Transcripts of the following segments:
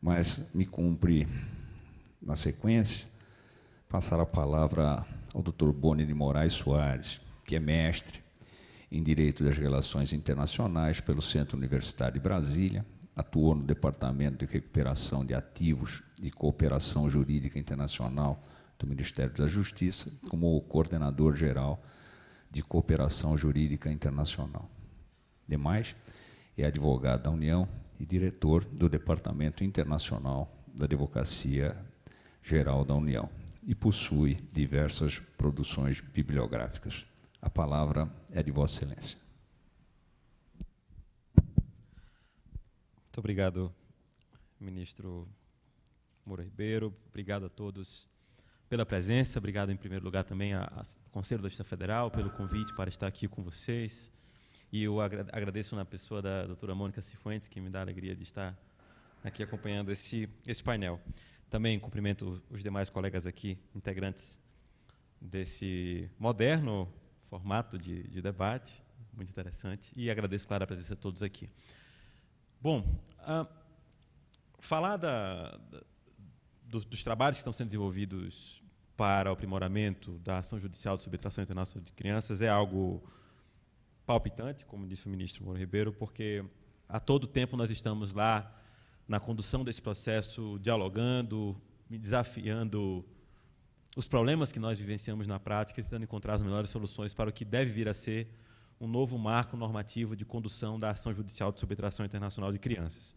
Mas me cumpre, na sequência, passar a palavra ao Dr. Boni de Moraes Soares, que é mestre em Direito das Relações Internacionais pelo Centro Universitário de Brasília, atuou no Departamento de Recuperação de Ativos e Cooperação Jurídica Internacional do Ministério da Justiça, como coordenador-geral de Cooperação Jurídica Internacional. Demais, é advogado da União e diretor do Departamento Internacional da Advocacia Geral da União e possui diversas produções bibliográficas. A palavra é de Vossa Excelência. Muito obrigado, ministro Moura Ribeiro. Obrigado a todos pela presença. Obrigado, em primeiro lugar, também ao Conselho da Justiça Federal pelo convite para estar aqui com vocês. E eu agradeço na pessoa da doutora Mônica Cifuentes, que me dá a alegria de estar aqui acompanhando esse painel. Também cumprimento os demais colegas aqui, integrantes desse moderno formato de debate, muito interessante, e agradeço, claro, a presença de todos aqui. Bom, falar dos trabalhos que estão sendo desenvolvidos para o aprimoramento da ação judicial de subtração internacional de crianças é algo palpitante, como disse o ministro Moura Ribeiro, porque a todo tempo nós estamos lá na condução desse processo, dialogando, desafiando os problemas que nós vivenciamos na prática, tentando encontrar as melhores soluções para o que deve vir a ser um novo marco normativo de condução da ação judicial de subtração internacional de crianças.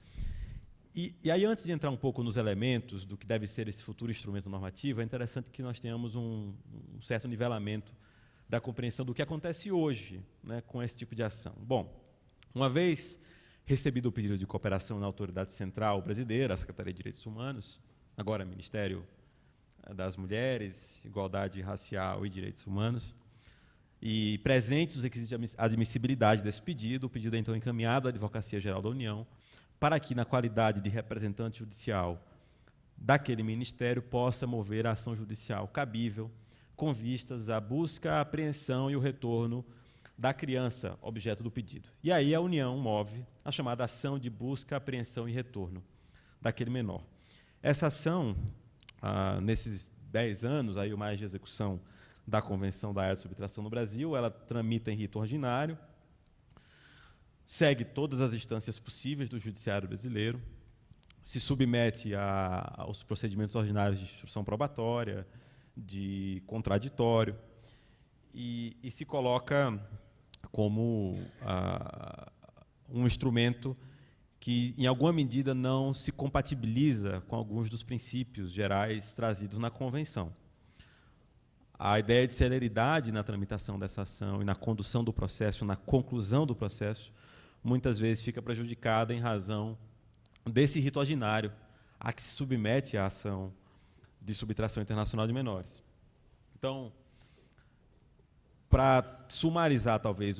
E aí, antes de entrar um pouco nos elementos do que deve ser esse futuro instrumento normativo, é interessante que nós tenhamos um certo nivelamento da compreensão do que acontece hoje, né, com esse tipo de ação. Bom, uma vez recebido o pedido de cooperação na autoridade central brasileira, a Secretaria de Direitos Humanos, agora Ministério das Mulheres, Igualdade Racial e Direitos Humanos, e presentes os requisitos de admissibilidade desse pedido, o pedido é então encaminhado à Advocacia Geral da União, para que, na qualidade de representante judicial daquele ministério, possa mover a ação judicial cabível, com vistas à busca, à apreensão e o retorno da criança, objeto do pedido. E aí a União move a chamada ação de busca, apreensão e retorno daquele menor. Essa ação, nesses 10 anos, aí, mais de execução da Convenção da Área de Subtração no Brasil, ela tramita em rito ordinário, segue todas as instâncias possíveis do judiciário brasileiro, se submete aos procedimentos ordinários de instrução probatória, de contraditório, e se coloca como um instrumento que, em alguma medida, não se compatibiliza com alguns dos princípios gerais trazidos na Convenção. A ideia de celeridade na tramitação dessa ação e na condução do processo, na conclusão do processo, muitas vezes fica prejudicada em razão desse rito ordinário a que se submete a ação de subtração internacional de menores. Então, para sumarizar, talvez,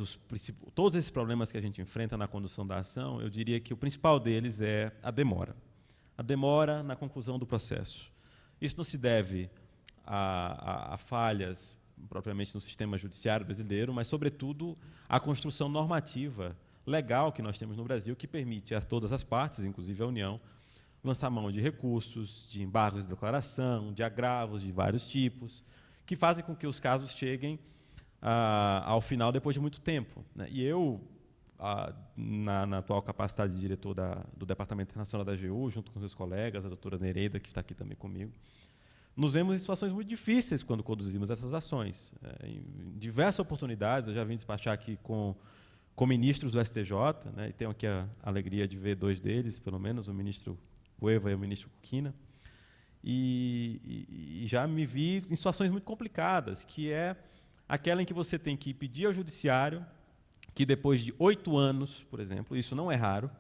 todos esses problemas que a gente enfrenta na condução da ação, eu diria que o principal deles é a demora. A demora na conclusão do processo. Isso não se deve a falhas, propriamente, no sistema judiciário brasileiro, mas, sobretudo, à construção normativa legal que nós temos no Brasil, que permite a todas as partes, inclusive a União, lançar mão de recursos, de embargos de declaração, de agravos de vários tipos, que fazem com que os casos cheguem ao final depois de muito tempo, né? E eu, na atual capacidade de diretor do Departamento Internacional da AGU, junto com meus colegas, a doutora Nereida, que está aqui também comigo, nos vemos em situações muito difíceis quando conduzimos essas ações. Em diversas oportunidades, eu já vim despachar aqui com ministros do STJ, né, e tenho aqui a alegria de ver dois deles, pelo menos, o ministro Cueva e o ministro Cuquina, e já me vi em situações muito complicadas, que é aquela em que você tem que pedir ao judiciário que, depois de 8 anos, por exemplo, isso não é raro,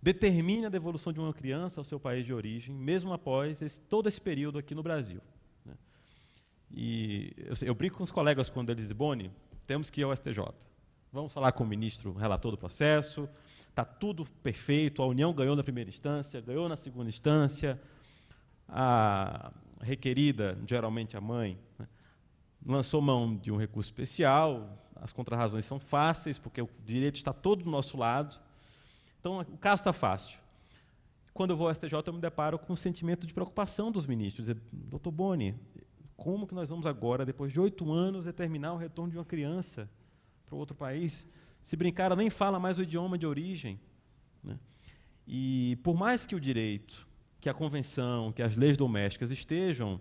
determine a devolução de uma criança ao seu país de origem, mesmo após todo esse período aqui no Brasil, né? E eu brinco com os colegas quando eles dizem: Boni, temos que ir ao STJ. Vamos falar com o ministro relator do processo, está tudo perfeito, a União ganhou na primeira instância, ganhou na segunda instância, a requerida, geralmente a mãe, né, lançou mão de um recurso especial, as contrarrazões são fáceis, porque o direito está todo do nosso lado, então o caso está fácil. quando eu vou ao STJ, eu me deparo com um sentimento de preocupação dos ministros. Doutor Boni, como que nós vamos agora, depois de 8 anos, determinar o retorno de uma criança para outro país? Se brincar, ela nem fala mais o idioma de origem, né? E, por mais que o direito, que a convenção, que as leis domésticas estejam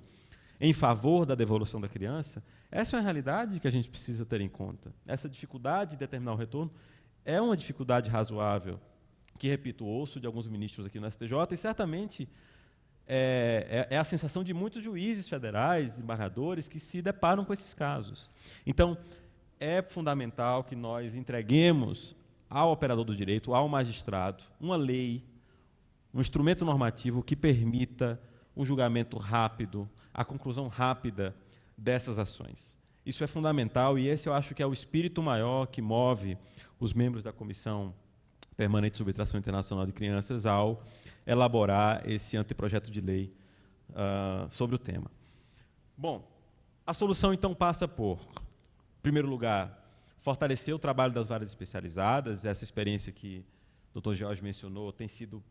em favor da devolução da criança, essa é uma realidade que a gente precisa ter em conta. Essa dificuldade de determinar o retorno é uma dificuldade razoável, que, repito, ouço de alguns ministros aqui no STJ, e certamente é a sensação de muitos juízes federais, desembargadores, que se deparam com esses casos. Então, é fundamental que nós entreguemos ao operador do direito, ao magistrado, uma lei, um instrumento normativo que permita um julgamento rápido, a conclusão rápida dessas ações. Isso é fundamental e esse eu acho que é o espírito maior que move os membros da Comissão Permanente de Subtração Internacional de Crianças ao elaborar esse anteprojeto de lei sobre o tema. Bom, a solução, então, passa por, em primeiro lugar, fortalecer o trabalho das varas especializadas. Essa experiência que o Dr. Jorge mencionou tem sido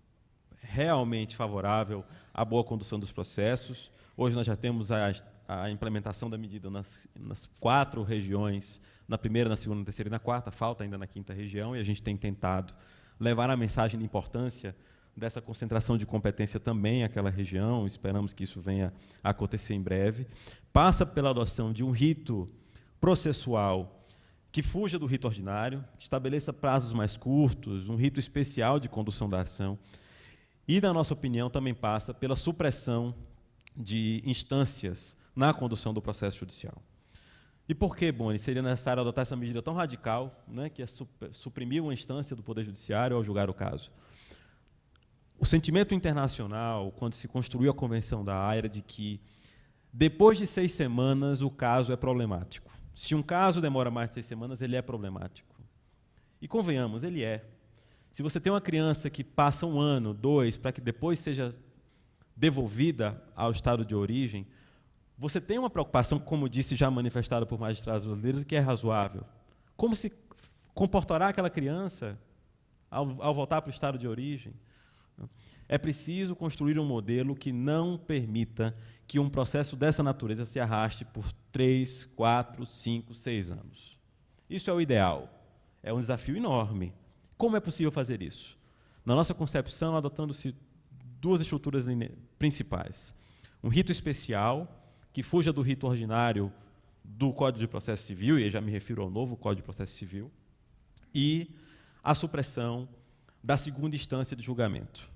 realmente favorável à boa condução dos processos. Hoje nós já temos a implementação da medida nas 4 regiões, na primeira, na segunda, na terceira e na quarta, falta ainda na 5ª região, e a gente tem tentado levar a mensagem de importância dessa concentração de competência também àquela região, esperamos que isso venha a acontecer em breve. Passa pela adoção de um rito processual que fuja do rito ordinário, que estabeleça prazos mais curtos, um rito especial de condução da ação. E, na nossa opinião, também passa pela supressão de instâncias na condução do processo judicial. E por que, Boni, seria necessário adotar essa medida tão radical, né, que é suprimir uma instância do Poder Judiciário ao julgar o caso? O sentimento internacional, quando se construiu a Convenção da Haia, era de que, depois de 6 semanas, o caso é problemático. Se um caso demora mais de 6 semanas, ele é problemático. E, convenhamos, ele é. Se você tem uma criança que passa 1 ano, 2, para que depois seja devolvida ao estado de origem, você tem uma preocupação, como disse, já manifestada por magistrados brasileiros, que é razoável. Como se comportará aquela criança ao voltar para o estado de origem? É preciso construir um modelo que não permita que um processo dessa natureza se arraste por 3, 4, 5, 6 anos. Isso é o ideal. É um desafio enorme. Como é possível fazer isso? Na nossa concepção, adotando-se 2 estruturas principais. Um rito especial, que fuja do rito ordinário do Código de Processo Civil, e eu já me refiro ao novo Código de Processo Civil, e a supressão da 2ª instância de julgamento.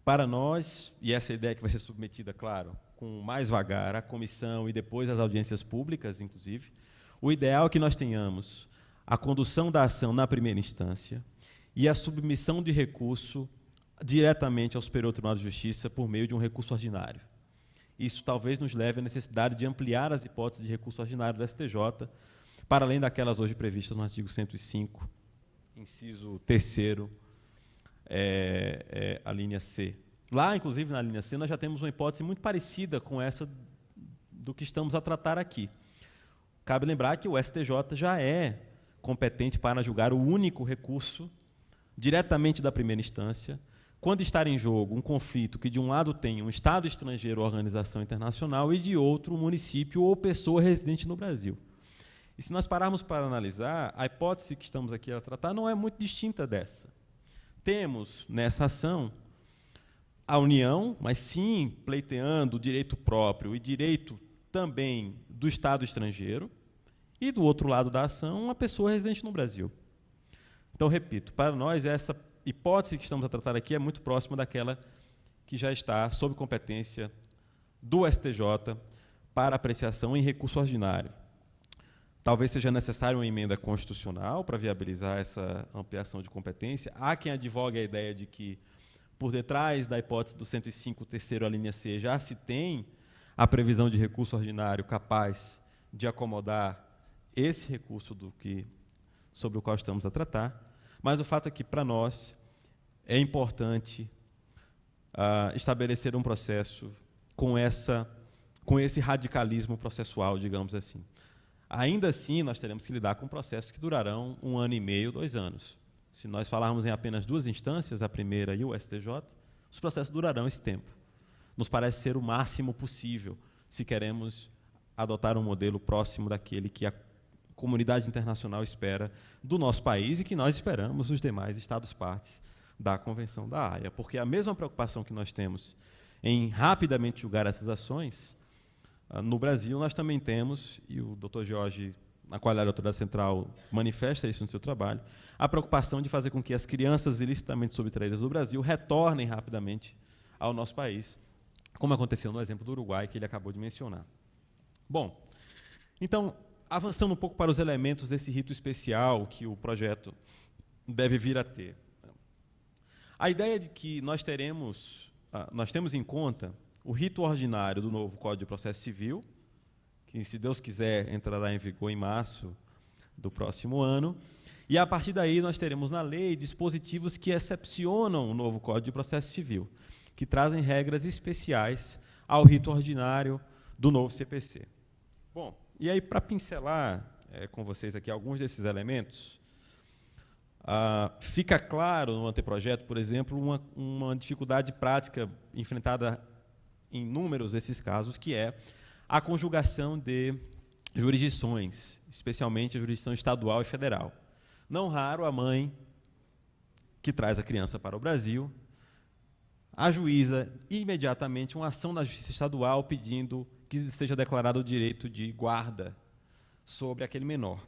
Para nós, e essa ideia que vai ser submetida, claro, com mais vagar à comissão e depois às audiências públicas, inclusive, o ideal é que nós tenhamos a condução da ação na primeira instância e a submissão de recurso diretamente ao Superior Tribunal de Justiça por meio de um recurso ordinário. Isso talvez nos leve à necessidade de ampliar as hipóteses de recurso ordinário do STJ, para além daquelas hoje previstas no artigo 105, inciso 3º, a linha C. Lá, inclusive, na linha C, nós já temos uma hipótese muito parecida com essa do que estamos a tratar aqui. Cabe lembrar que o STJ já é competente para julgar o único recurso diretamente da primeira instância, quando está em jogo um conflito que, de um lado, tem um Estado estrangeiro ou organização internacional e, de outro, um município ou pessoa residente no Brasil. E, se nós pararmos para analisar, a hipótese que estamos aqui a tratar não é muito distinta dessa. Temos, nessa ação, a União, mas sim pleiteando o direito próprio e direito também do Estado estrangeiro, e, do outro lado da ação, uma pessoa residente no Brasil. Então, repito, para nós, essa hipótese que estamos a tratar aqui é muito próxima daquela que já está sob competência do STJ para apreciação em recurso ordinário. Talvez seja necessária uma emenda constitucional para viabilizar essa ampliação de competência. Há quem advogue a ideia de que, por detrás da hipótese do 105, 3º, a linha C, já se tem a previsão de recurso ordinário capaz de acomodar esse recurso sobre o qual estamos a tratar. Mas o fato é que, para nós, é importante estabelecer um processo com esse radicalismo processual, digamos assim. Ainda assim, nós teremos que lidar com processos que durarão 1 ano e meio, 2 anos. Se nós falarmos em apenas 2 instâncias, a primeira e o STJ, os processos durarão esse tempo. Nos parece ser o máximo possível, se queremos adotar um modelo próximo daquele que a comunidade internacional espera do nosso país e que nós esperamos dos demais Estados-partes da Convenção da Haia. Porque a mesma preocupação que nós temos em rapidamente julgar essas ações, no Brasil nós também temos, e o Dr. Jorge, na qualidade de autoridade central, manifesta isso no seu trabalho, a preocupação de fazer com que as crianças ilicitamente subtraídas do Brasil retornem rapidamente ao nosso país, como aconteceu no exemplo do Uruguai, que ele acabou de mencionar. Bom, então, avançando um pouco para os elementos desse rito especial que o projeto deve vir a ter. A ideia de que nós temos em conta o rito ordinário do novo Código de Processo Civil, que, se Deus quiser, entrará em vigor em março do próximo ano, e, a partir daí, nós teremos na lei dispositivos que excepcionam o novo Código de Processo Civil, que trazem regras especiais ao rito ordinário do novo CPC. Bom, e aí, para pincelar com vocês aqui alguns desses elementos, fica claro no anteprojeto, por exemplo, uma dificuldade prática enfrentada em números desses casos, que é a conjugação de jurisdições, especialmente a jurisdição estadual e federal. Não raro, a mãe que traz a criança para o Brasil ajuiza imediatamente uma ação na Justiça Estadual pedindo que seja declarado o direito de guarda sobre aquele menor.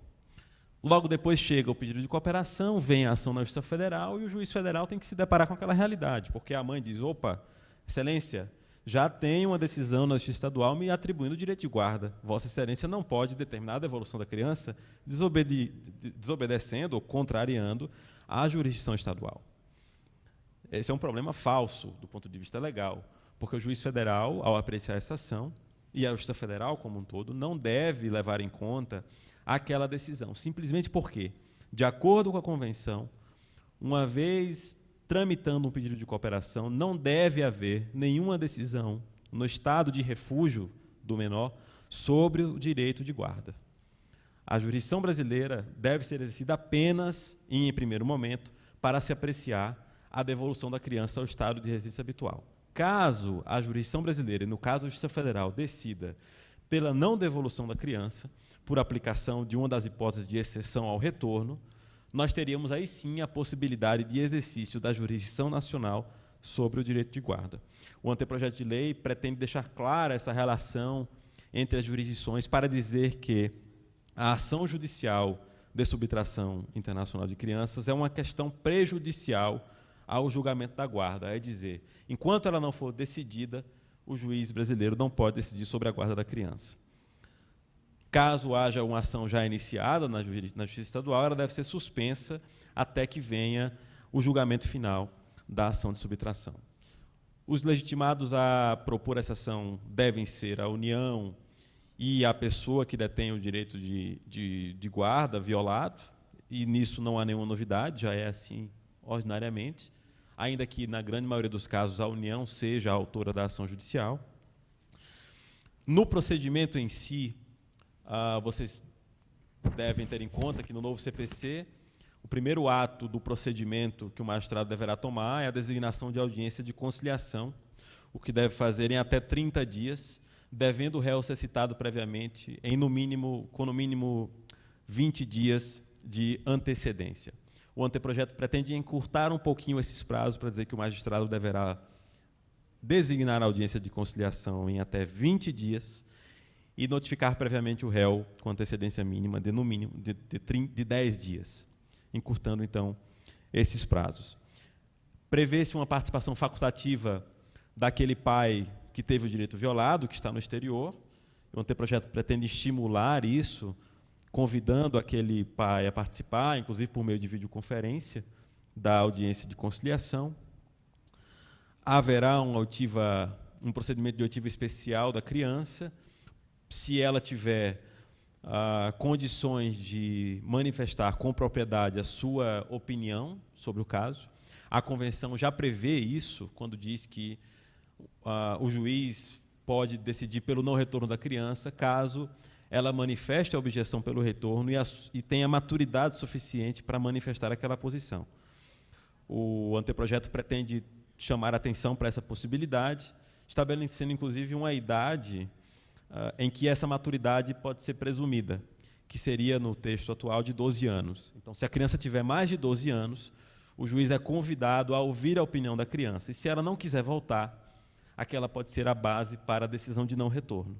Logo depois chega o pedido de cooperação, vem a ação na Justiça Federal e o juiz federal tem que se deparar com aquela realidade, porque a mãe diz, opa, excelência, já tem uma decisão na Justiça Estadual me atribuindo o direito de guarda. Vossa Excelência não pode determinar a devolução da criança desobedecendo ou contrariando a jurisdição estadual. Esse é um problema falso do ponto de vista legal, porque o juiz federal, ao apreciar essa ação, e a Justiça Federal como um todo, não deve levar em conta aquela decisão, simplesmente porque, de acordo com a Convenção, uma vez tramitando um pedido de cooperação, não deve haver nenhuma decisão no estado de refúgio do menor sobre o direito de guarda. A jurisdição brasileira deve ser exercida apenas, em primeiro momento, para se apreciar a devolução da criança ao estado de residência habitual. Caso a jurisdição brasileira, e no caso a Justiça Federal, decida pela não devolução da criança, por aplicação de uma das hipóteses de exceção ao retorno, nós teríamos aí sim a possibilidade de exercício da jurisdição nacional sobre o direito de guarda. O anteprojeto de lei pretende deixar clara essa relação entre as jurisdições para dizer que a ação judicial de subtração internacional de crianças é uma questão prejudicial ao julgamento da guarda, é dizer, enquanto ela não for decidida, o juiz brasileiro não pode decidir sobre a guarda da criança. Caso haja uma ação já iniciada na Justiça Estadual, ela deve ser suspensa até que venha o julgamento final da ação de subtração. Os legitimados a propor essa ação devem ser a União e a pessoa que detém o direito de guarda violado, e nisso não há nenhuma novidade, já é assim ordinariamente, ainda que, na grande maioria dos casos, a União seja a autora da ação judicial. No procedimento em si, vocês devem ter em conta que, no novo CPC, o primeiro ato do procedimento que o magistrado deverá tomar é a designação de audiência de conciliação, o que deve fazer em até 30 dias, devendo o réu ser citado previamente com, no mínimo, 20 dias de antecedência. O anteprojeto pretende encurtar um pouquinho esses prazos para dizer que o magistrado deverá designar a audiência de conciliação em até 20 dias e notificar previamente o réu com antecedência mínima de, no mínimo, de 10 dias, encurtando, então, esses prazos. Prevê-se uma participação facultativa daquele pai que teve o direito violado, que está no exterior. O anteprojeto pretende estimular isso, convidando aquele pai a participar, inclusive por meio de videoconferência, da audiência de conciliação. Haverá um procedimento de oitiva especial da criança, se ela tiver condições de manifestar com propriedade a sua opinião sobre o caso. A Convenção já prevê isso, quando diz que o juiz pode decidir pelo não retorno da criança, caso ela manifeste a objeção pelo retorno e tenha maturidade suficiente para manifestar aquela posição. O anteprojeto pretende chamar atenção para essa possibilidade, estabelecendo, inclusive, uma idade em que essa maturidade pode ser presumida, que seria, no texto atual, de 12 anos. Então, se a criança tiver mais de 12 anos, o juiz é convidado a ouvir a opinião da criança. E se ela não quiser voltar, aquela pode ser a base para a decisão de não retorno.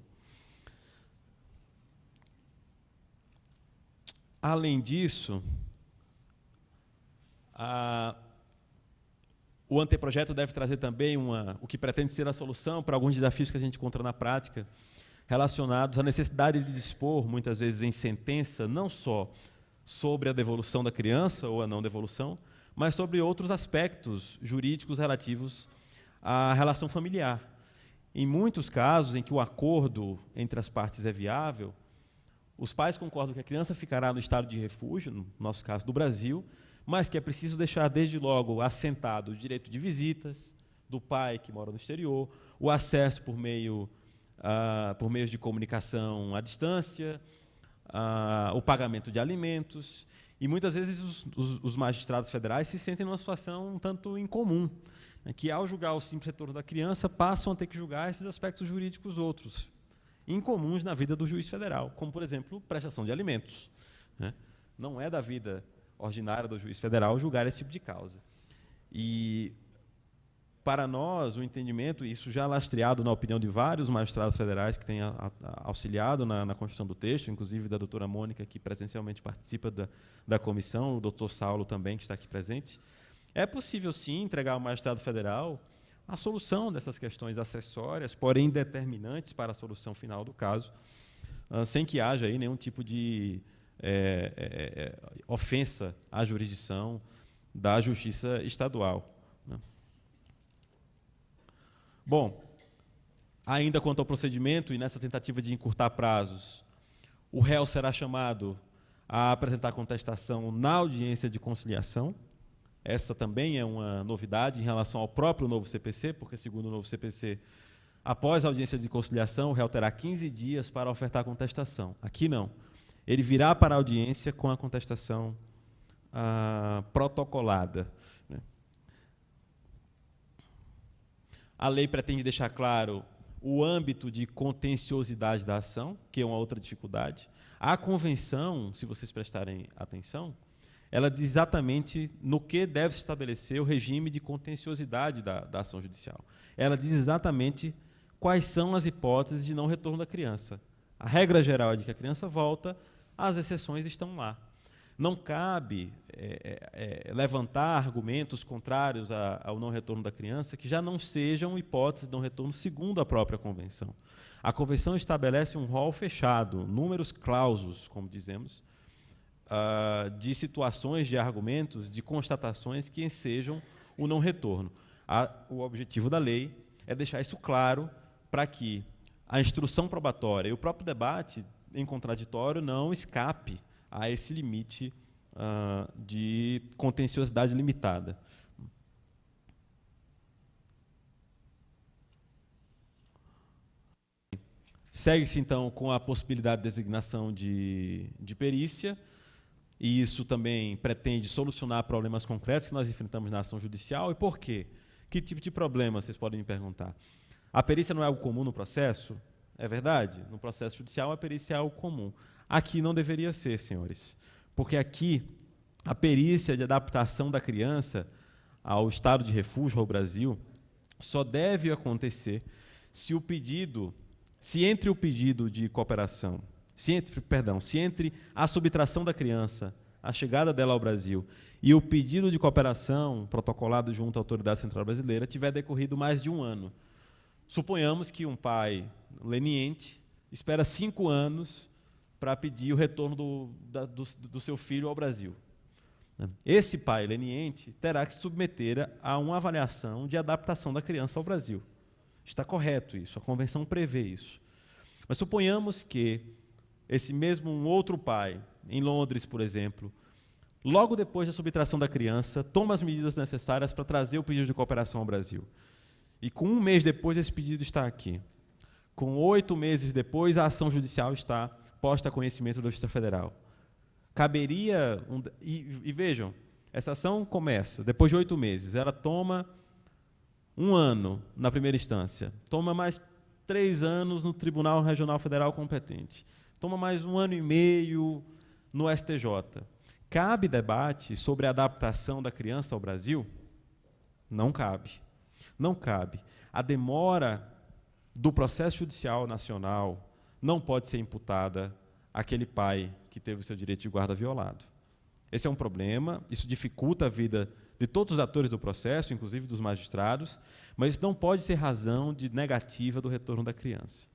Além disso, o anteprojeto deve trazer também o que pretende ser a solução para alguns desafios que a gente encontra na prática, relacionados à necessidade de dispor, muitas vezes em sentença, não só sobre a devolução da criança ou a não devolução, mas sobre outros aspectos jurídicos relativos à relação familiar. Em muitos casos em que o acordo entre as partes é viável, os pais concordam que a criança ficará no estado de refúgio, no nosso caso do Brasil, mas que é preciso deixar desde logo assentado o direito de visitas do pai que mora no exterior, o acesso por meios de comunicação à distância, o pagamento de alimentos. E muitas vezes os magistrados federais se sentem numa situação um tanto incomum, né, que ao julgar o simples retorno da criança passam a ter que julgar esses aspectos jurídicos outros, incomuns na vida do juiz federal, como, por exemplo, prestação de alimentos, né? Não é da vida ordinária do juiz federal julgar esse tipo de causa. E, para nós, o entendimento, isso já lastreado na opinião de vários magistrados federais que têm auxiliado na construção do texto, inclusive da doutora Mônica, que presencialmente participa da comissão, o doutor Saulo também, que está aqui presente, é possível, sim, entregar ao magistrado federal a solução dessas questões acessórias, porém determinantes para a solução final do caso, sem que haja aí nenhum tipo de ofensa à jurisdição da Justiça Estadual, né? Bom, ainda quanto ao procedimento, e nessa tentativa de encurtar prazos, o réu será chamado a apresentar contestação na audiência de conciliação. Essa também é uma novidade em relação ao próprio novo CPC, porque, segundo o novo CPC, após a audiência de conciliação, o réu terá 15 dias para ofertar a contestação. Aqui não. Ele virá para a audiência com a contestação protocolada, né? A lei pretende deixar claro o âmbito de contenciosidade da ação, que é uma outra dificuldade. A convenção, se vocês prestarem atenção, ela diz exatamente no que deve se estabelecer o regime de contenciosidade da ação judicial. Ela diz exatamente quais são as hipóteses de não retorno da criança. A regra geral é de que a criança volta, as exceções estão lá. Não cabe levantar argumentos contrários ao não retorno da criança que já não sejam hipóteses de não retorno segundo a própria Convenção. A Convenção estabelece um rol fechado, números clausos, como dizemos, de situações, de argumentos, de constatações que ensejam o não retorno. O objetivo da lei é deixar isso claro para que a instrução probatória e o próprio debate em contraditório não escape a esse limite de contenciosidade limitada. Segue-se, então, com a possibilidade de designação de perícia, e isso também pretende solucionar problemas concretos que nós enfrentamos na ação judicial. E por quê? Que tipo de problema, vocês podem me perguntar? A perícia não é algo comum no processo? É verdade? No processo judicial, a perícia é algo comum. Aqui não deveria ser, senhores, porque aqui a perícia de adaptação da criança ao estado de refúgio, ao Brasil, só deve acontecer se entre o pedido de cooperação, se entre a subtração da criança, a chegada dela ao Brasil, e o pedido de cooperação protocolado junto à Autoridade Central Brasileira tiver decorrido mais de um ano. Suponhamos que um pai leniente espera 5 anos para pedir o retorno do seu filho ao Brasil. Esse pai leniente terá que se submeter a uma avaliação de adaptação da criança ao Brasil. Está correto isso, a Convenção prevê isso. Mas suponhamos que esse mesmo outro pai, em Londres, por exemplo, logo depois da subtração da criança, toma as medidas necessárias para trazer o pedido de cooperação ao Brasil. E com 1 mês depois, esse pedido está aqui. Com 8 meses depois, a ação judicial está posta a conhecimento da Justiça Federal. Caberia... E vejam, essa ação começa, depois de 8 meses, ela toma 1 ano na primeira instância, toma mais 3 anos no Tribunal Regional Federal competente, toma mais 1 ano e meio no STJ. Cabe debate sobre a adaptação da criança ao Brasil? Não cabe. Não cabe. A demora do processo judicial nacional não pode ser imputada àquele pai que teve o seu direito de guarda violado. Esse é um problema, isso dificulta a vida de todos os atores do processo, inclusive dos magistrados, mas isso não pode ser razão de negativa do retorno da criança.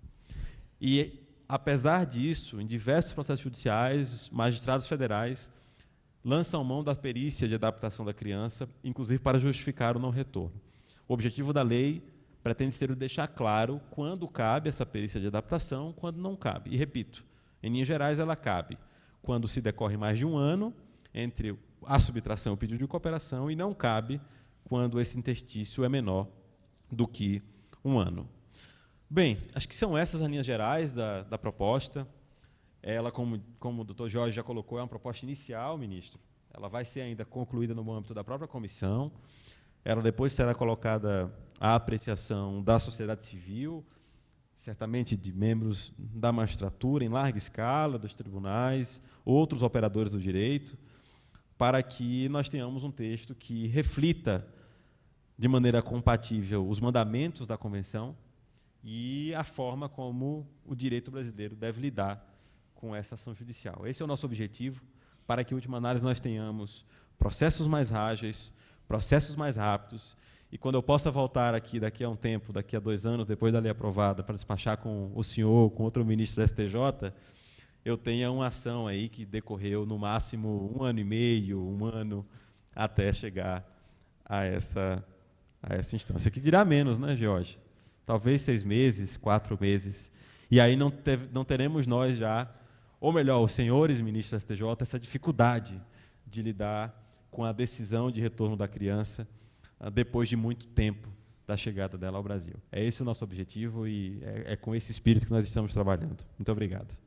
E, apesar disso, em diversos processos judiciais, magistrados federais lançam mão da perícia de adaptação da criança, inclusive para justificar o não retorno. O objetivo da lei pretende ser deixar claro quando cabe essa perícia de adaptação, quando não cabe. E, repito, em linhas gerais, ela cabe quando se decorre mais de 1 ano entre a subtração e o pedido de cooperação, e não cabe quando esse interstício é menor do que 1 ano. Bem, acho que são essas as linhas gerais da proposta. Ela, como o doutor Jorge já colocou, é uma proposta inicial, ministro. Ela vai ser ainda concluída no âmbito da própria comissão. Ela depois será colocada à apreciação da sociedade civil, certamente de membros da magistratura, em larga escala, dos tribunais, outros operadores do direito, para que nós tenhamos um texto que reflita de maneira compatível os mandamentos da Convenção e a forma como o direito brasileiro deve lidar com essa ação judicial. Esse é o nosso objetivo, para que, em última análise, nós tenhamos processos mais ágeis, processos mais rápidos, e quando eu possa voltar aqui, daqui a um tempo, daqui a 2 anos, depois da lei aprovada, para despachar com o senhor, com outro ministro da STJ, eu tenha uma ação aí que decorreu no máximo 1 ano e meio, 1 ano, até chegar a essa instância. Que dirá menos, né, Jorge? Talvez 6 meses, 4 meses. E aí não teremos nós já, ou melhor, os senhores ministros da STJ, essa dificuldade de lidar com a decisão de retorno da criança depois de muito tempo da chegada dela ao Brasil. É esse o nosso objetivo e é com esse espírito que nós estamos trabalhando. Muito obrigado.